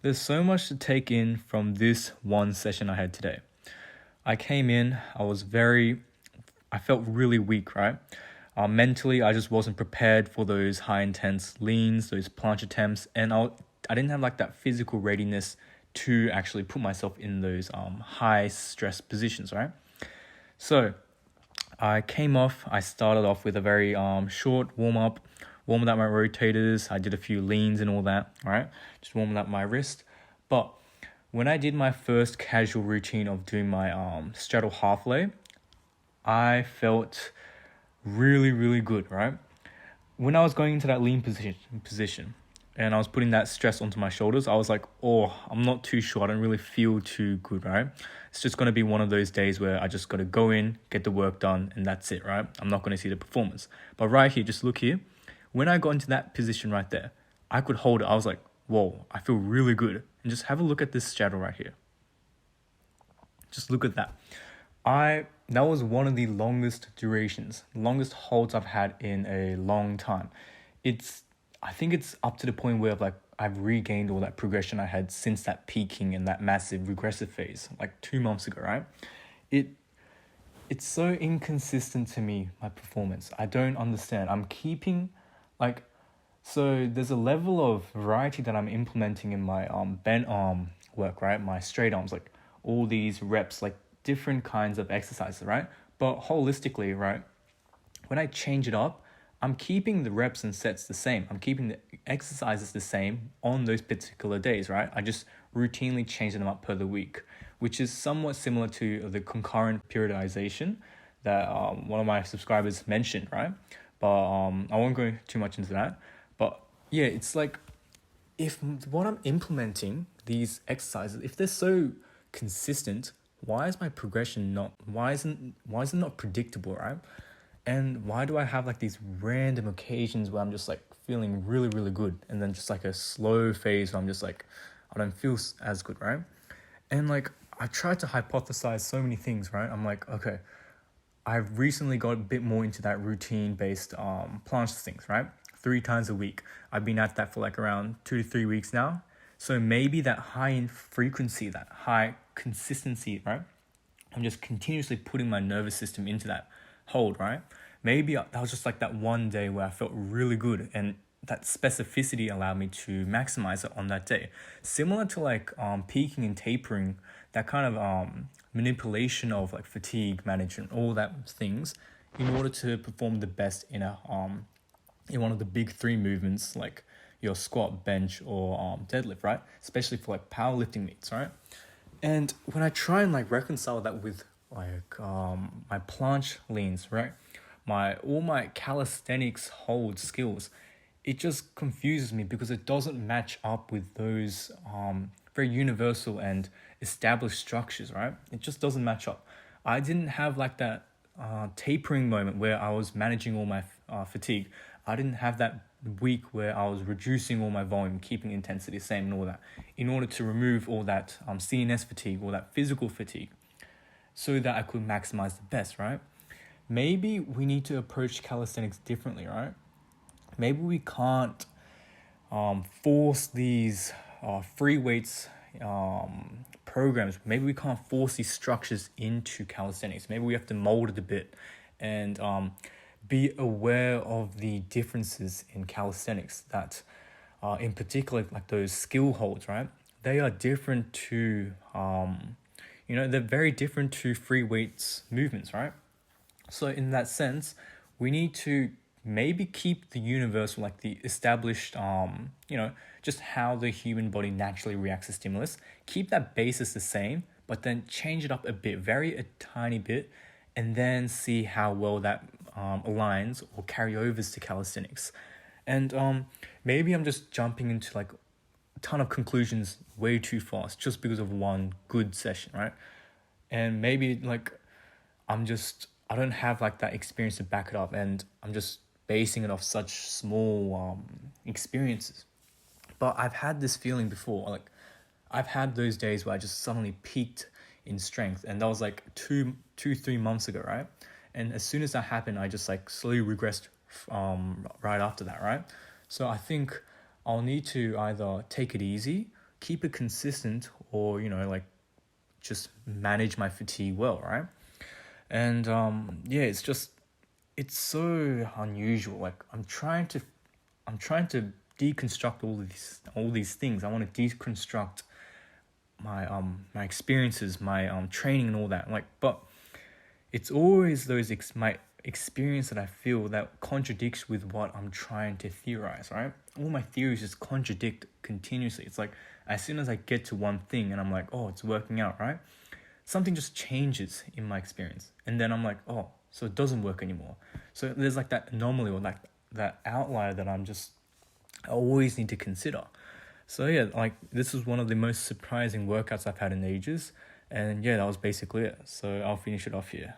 There's so much to take in from this one session I had today. I came in, I felt really weak, right? Mentally, I just wasn't prepared for those high intense leans, those planche attempts, and I didn't have like that physical readiness to actually put myself in those high stress positions, right? So I started off with a very short warmed up my rotators. I did a few leans and all that, right? Just warming up my wrist. But when I did my first casual routine of doing my straddle half lay, I felt really, really good, right? When I was going into that lean position and I was putting that stress onto my shoulders, I was like, oh, I'm not too sure. I don't really feel too good, right? It's just going to be one of those days where I just got to go in, get the work done, and that's it, right? I'm not going to see the performance. But right here, just look here. When I got into that position right there, I could hold it. I was like, whoa, I feel really good. And just have a look at this straddle right here. Just look at that. That was one of the longest holds I've had in a long time. I think it's up to the point where I've regained all that progression I had since that peaking and that massive regressive phase, like 2 months ago, right? It's so inconsistent to me, my performance. I don't understand. So there's a level of variety that I'm implementing in my bent arm work, right? My straight arms, like all these reps, like different kinds of exercises, right? But holistically, right, when I change it up, I'm keeping the reps and sets the same. I'm keeping the exercises the same on those particular days, right? I just routinely change them up per the week, which is somewhat similar to the concurrent periodization that one of my subscribers mentioned, right? But I won't go too much into that. But yeah, it's like if what I'm implementing, these exercises, if they're so consistent, why is my progression why isn't it not predictable, right? And why do I have like these random occasions where I'm just like feeling really, really good, and then just like a slow phase where I'm just like, I don't feel as good, right? And like I tried to hypothesize so many things, right? I'm like, okay, I've recently got a bit more into that routine-based planche things, right? 3 times a week. I've been at that for like around 2 to 3 weeks now. So maybe that high in frequency, that high consistency, right? I'm just continuously putting my nervous system into that hold, right? Maybe that was just like that one day where I felt really good, and that specificity allowed me to maximize it on that day. Similar to like peaking and tapering, that kind of manipulation of like fatigue management, all that things, in order to perform the best in one of the big 3 movements, like your squat, bench, or deadlift, right? Especially for like powerlifting meets, right? And when I try and like reconcile that with like my planche leans, right? All my calisthenics hold skills, it just confuses me because it doesn't match up with those very universal and established structures, right? It just doesn't match up. I didn't have like that tapering moment where I was managing all my fatigue. I didn't have that week where I was reducing all my volume, keeping intensity the same and all that, in order to remove all that CNS fatigue, all that physical fatigue, so that I could maximize the best, right? Maybe we need to approach calisthenics differently, right? Maybe we can't force these free weights programs. Maybe we can't force these structures into calisthenics. Maybe we have to mold it a bit and be aware of the differences in calisthenics that in particular, like those skill holds, right? They are different to, they're very different to free weights movements, right? So in that sense, we need to maybe keep the universal, like the established, just how the human body naturally reacts to stimulus. Keep that basis the same, but then change it up vary a tiny bit, and then see how well that aligns or carry overs to calisthenics. And maybe I'm just jumping into like a ton of conclusions way too fast just because of one good session, right? And maybe like I don't have like that experience to back it up, and I'm just basing it off such small experiences. But I've had this feeling before. Like I've had those days where I just suddenly peaked in strength, and that was like 3 months ago, right? And as soon as that happened, I just like slowly regressed right after that, right? So I think I'll need to either take it easy, keep it consistent, or like just manage my fatigue well, right? And yeah, it's so unusual. Like I'm trying to deconstruct all these things. I want to deconstruct my experiences, my training and all that. Like, but it's always my experience that I feel that contradicts with what I'm trying to theorize, right? All my theories just contradict continuously. It's like as soon as I get to one thing and I'm like, oh, it's working out, right? Something just changes in my experience. And then I'm like, oh, so it doesn't work anymore. So there's like that anomaly, or like that outlier that I always need to consider. So yeah, like this was one of the most surprising workouts I've had in ages. And yeah, that was basically it. So I'll finish it off here.